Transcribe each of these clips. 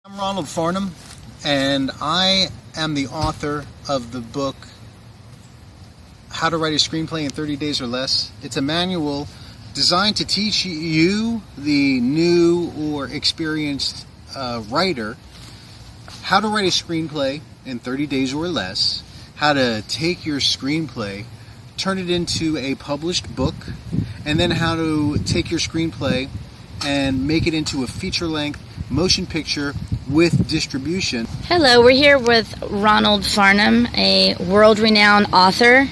I'm Ronald Farnham, and I am the author of the book How to Write a Screenplay in 30 Days or Less. It's a manual designed to teach you, the new or experienced writer, how to write a screenplay in 30 days or less, how to take your screenplay, turn it into a published book, and then how to take your screenplay and make it into a feature-length motion picture with distribution. Hello, we're here with Ronald Farnham, a world-renowned author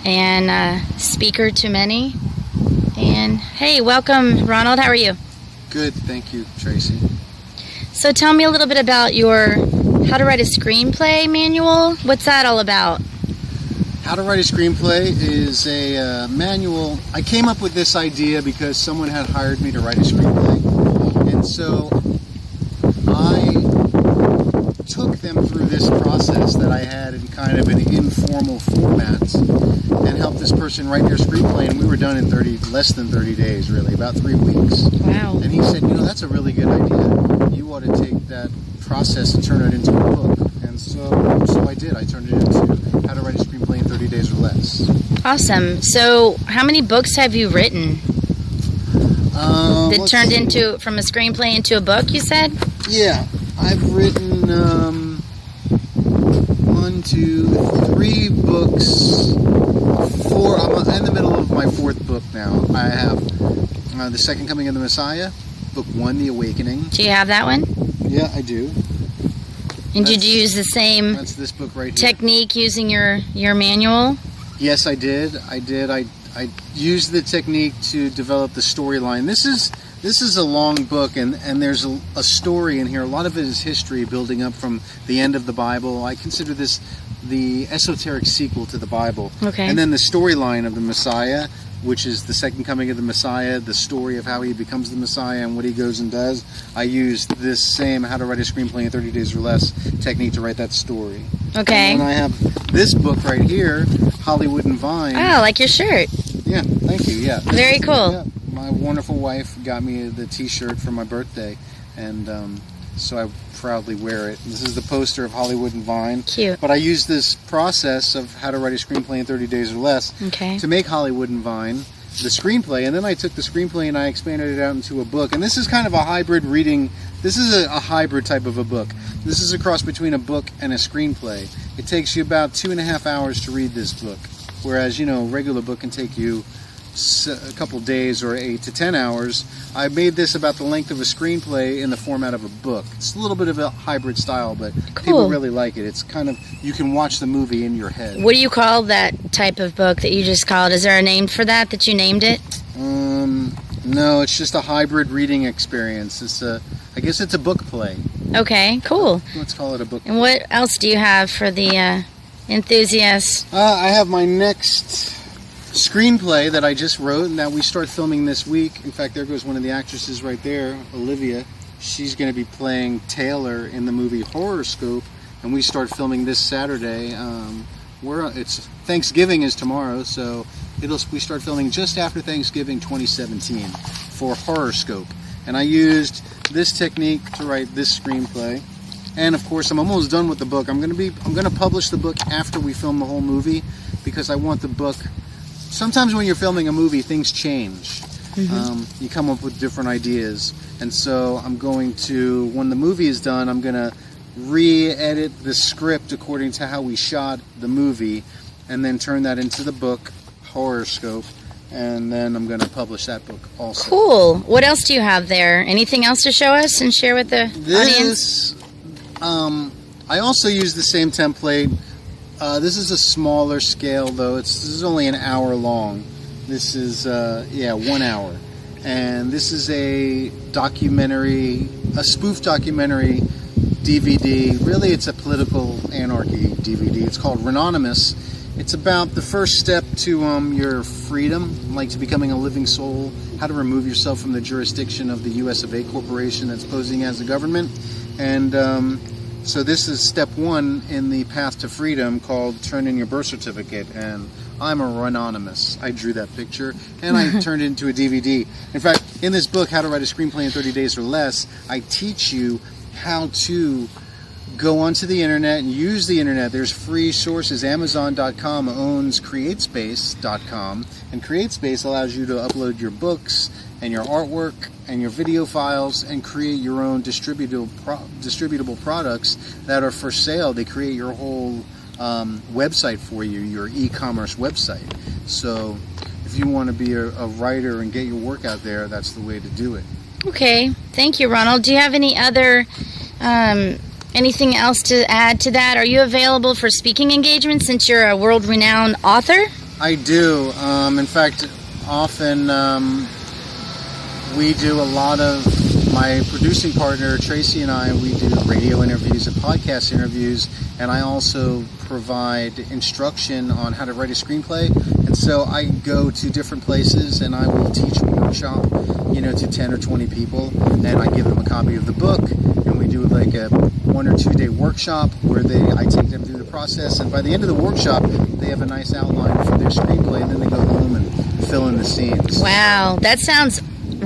and speaker to many. And hey, welcome, Ronald. How are you? Good, thank you, Tracy. So tell me a little bit about your How to Write a Screenplay manual. What's that all about? How to Write a Screenplay is a manual. I came up with this idea because someone had hired me to write a screenplay. And so I took them through this process that I had in kind of an informal format and helped this person write their screenplay, and we were done in less than 30 days, really, about 3 weeks. Wow. And he said, that's a really good idea. You ought to take that process and turn it into a book. And so I did. I turned it into How to Write a Screenplay in 30 Days or Less. Awesome. So how many books have you written that turned into from a screenplay into a book, you said? Yeah. I've written 1, 2, 3 books. 4. I'm in the middle of my 4th book now. I have The Second Coming of the Messiah, Book 1, The Awakening. Do you have that one? Yeah, I do. And did you use the same That's this book right here. technique using your manual? Yes, I did. I used the technique to develop the storyline. This is a long book, and there's a story in here. A lot of it is history building up from the end of the Bible. I consider this the esoteric sequel to the Bible. Okay. And then the storyline of the Messiah, which is the second coming of the Messiah, the story of how he becomes the Messiah and what he goes and does. I used this same How to Write a Screenplay in 30 Days or Less technique to write that story. Okay. And I have this book right here, Hollywood and Vine. Oh, like your shirt. Yeah, thank you. Yeah. Very cool. Yeah, my wonderful wife got me the t-shirt for my birthday, and so I proudly wear it. This is the poster of Hollywood and Vine. Cute. But I used this process of How to Write a Screenplay in 30 Days or Less Okay. to make Hollywood and Vine the screenplay, and then I took the screenplay and I expanded it out into a book. And this is kind of a hybrid reading. This is a hybrid type of a book. This is a cross between a book and a screenplay. It takes you about 2.5 hours to read this book, whereas, a regular book can take you a couple days or 8 to 10 hours. I made this about the length of a screenplay in the format of a book. It's a little bit of a hybrid style, but people really like it. It's kind of, you can watch the movie in your head. What do you call that type of book that you just called? Is there a name for that you named it? No, it's just a hybrid reading experience. I guess it's a book play. Okay, cool. Let's call it a book play. And what else do you have for the enthusiasts? I have my next screenplay that I just wrote and that we start filming this week. In fact, there goes one of the actresses right there, Olivia. She's going to be playing Taylor in the movie Horoscope, and we start filming this Saturday. It's Thanksgiving is tomorrow, so we start filming just after Thanksgiving 2017 for Horoscope. And I used this technique to write this screenplay. And of course, I'm almost done with the book. I'm going to publish the book after we film the whole movie, because I want the book. Sometimes when you're filming a movie, things change. Mm-hmm. You come up with different ideas. And so I'm going to, when the movie is done, I'm going to re-edit the script according to how we shot the movie, and then turn that into the book, Horoscope, and then I'm going to publish that book also. Cool. What else do you have there? Anything else to show us and share with the audience? I also use the same template. This is a smaller scale, though. This is only an hour long. This is 1 hour, and this is a documentary, a spoof documentary DVD. Really, it's a political anarchy DVD. It's called Ronald-Russell. It's about the first step to your freedom, like to becoming a living soul, how to remove yourself from the jurisdiction of the US of A corporation that's posing as the government, and so this is step 1 in the path to freedom, called Turn in Your Birth Certificate, and I'm a Ronald-Russell. I drew that picture, and I turned it into a DVD. In fact, in this book, How to Write a Screenplay in 30 Days or Less, I teach you how to go onto the internet and use the internet. There's free sources. Amazon.com owns CreateSpace.com, and CreateSpace allows you to upload your books and your artwork and your video files and create your own distributable products that are for sale. They create your whole website for you, your e-commerce website. So if you want to be a writer and get your work out there, that's the way to do it. Okay, thank you, Ronald. Do you have any other anything else to add to that? Are you available for speaking engagements since you're a world-renowned author? I do. In fact, often we do a lot of, my producing partner Tracy and I, we do radio interviews and podcast interviews, and I also provide instruction on how to write a screenplay. And so I go to different places and I will teach a workshop, to 10 or 20 people, and I give them a copy of the book, and we do like a 1 or 2 day workshop where I take them through the process, and by the end of the workshop they have a nice outline for their screenplay, and then they go home and fill in the scenes. Wow, that sounds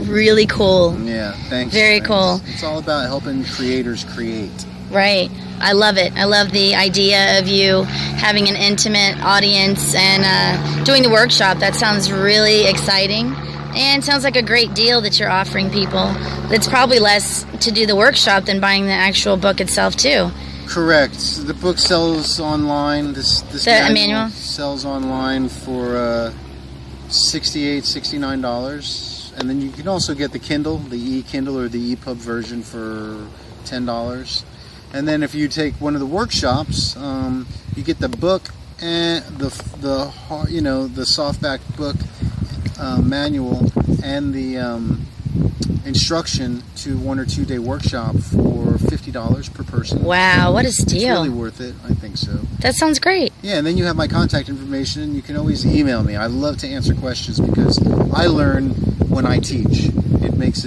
really cool. Yeah, thanks. Very cool. It's all about helping creators create. Right. I love it. I love the idea of you having an intimate audience and doing the workshop. That sounds really exciting, and sounds like a great deal that you're offering people. It's probably less to do the workshop than buying the actual book itself too. Correct. The book sells online. This manual sells online for $68, $69. And then you can also get the Kindle, the e-Kindle or the EPUB version for $10. And then if you take one of the workshops, you get the book and the softback book manual and the instruction to 1 or 2 day workshop for $50 per person. Wow, what a steal. It's really worth it. I think so. That sounds great. Yeah, and then you have my contact information, and you can always email me. I love to answer questions because I learn when I teach. It makes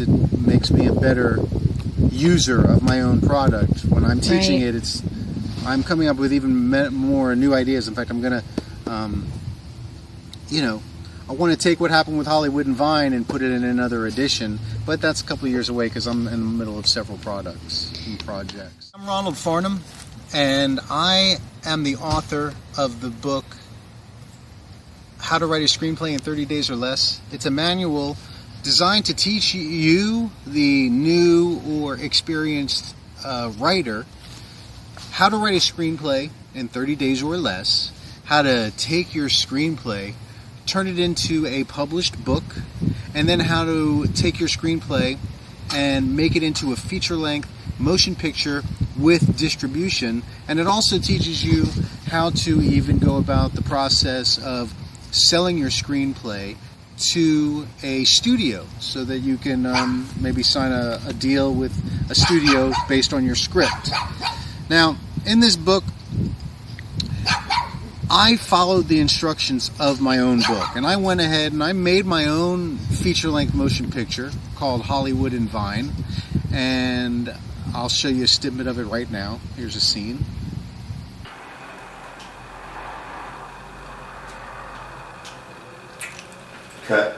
me a better user of my own product. When I'm teaching it, I'm coming up with even more new ideas. In fact, I'm gonna I want to take what happened with Hollywood and Vine and put it in another edition, but that's a couple of years away because I'm in the middle of several products and projects. I'm Ronald Farnham, and I am the author of the book How to Write a Screenplay in 30 Days or Less. It's a manual designed to teach you, the new or experienced writer, how to write a screenplay in 30 days or less, how to take your screenplay, turn it into a published book, and then how to take your screenplay and make it into a feature-length motion picture with distribution. And it also teaches you how to even go about the process of selling your screenplay to a studio so that you can maybe sign a deal with a studio based on your script. Now, in this book, I followed the instructions of my own book, and I went ahead and I made my own feature-length motion picture called Hollywood and Vine, and I'll show you a snippet of it right now. Here's a scene. Cut.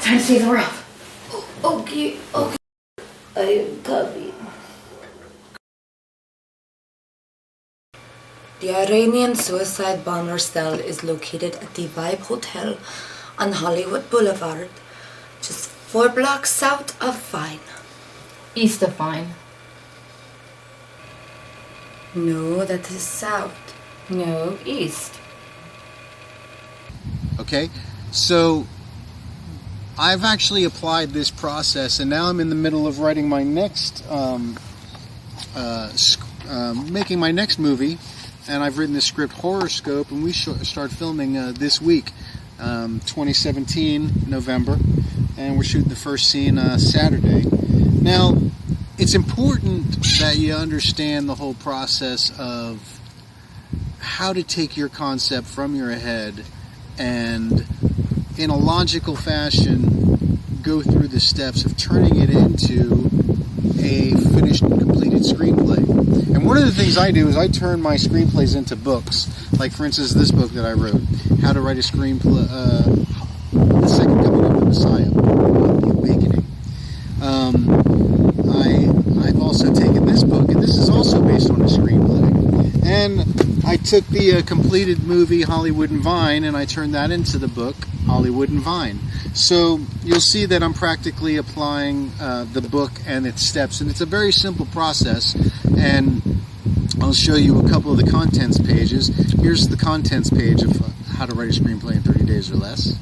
Time to save the world. Okay. I am coming. The Iranian suicide bomber cell is located at the Vibe Hotel on Hollywood Boulevard, just 4 blocks south of Vine. East of Vine. No, that is south. No, east. Okay, so I've actually applied this process, and now I'm in the middle of writing my next, making my next movie, and I've written the script Horoscope, and we start filming this week, 2017, November, and we're shooting the first scene Saturday. Now, it's important that you understand the whole process of how to take your concept from your head and in a logical fashion go through the steps of turning it into a finished and completed screenplay. And one of the things I do is I turn my screenplays into books. Like, for instance, this book that I wrote, How to Write a Screenplay, The Second Coming of the Messiah, The Awakening. I've also taken this book, and this is also based on a screenplay. And I took the completed movie Hollywood and Vine, and I turned that into the book Hollywood and Vine. So you'll see that I'm practically applying the book and its steps, and it's a very simple process. And I'll show you a couple of the contents pages. Here's the contents page of How to Write a Screenplay in 30 Days or Less.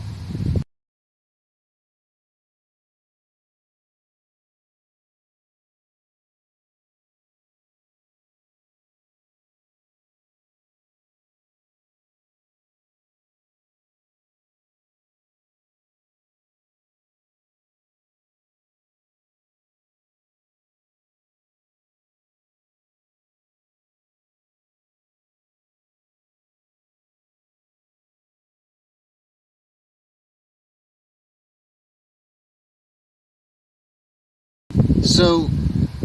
So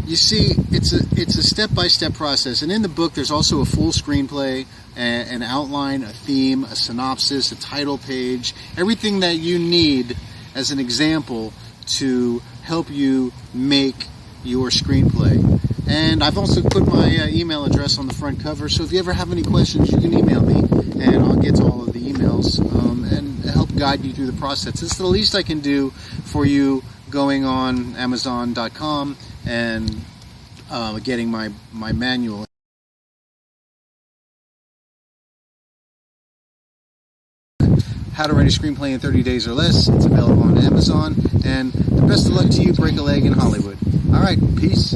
you see, it's a step-by-step process, and in the book there's also a full screenplay, an outline, a theme, a synopsis, a title page, everything that you need as an example to help you make your screenplay. And I've also put my email address on the front cover, so if you ever have any questions, you can email me, and I'll get to all of the emails and help guide you through the process. It's the least I can do for you going on Amazon.com and getting my manual. How to Write a Screenplay in 30 Days or Less. It's available on Amazon. And the best of luck to you. Break a leg in Hollywood. All right, peace.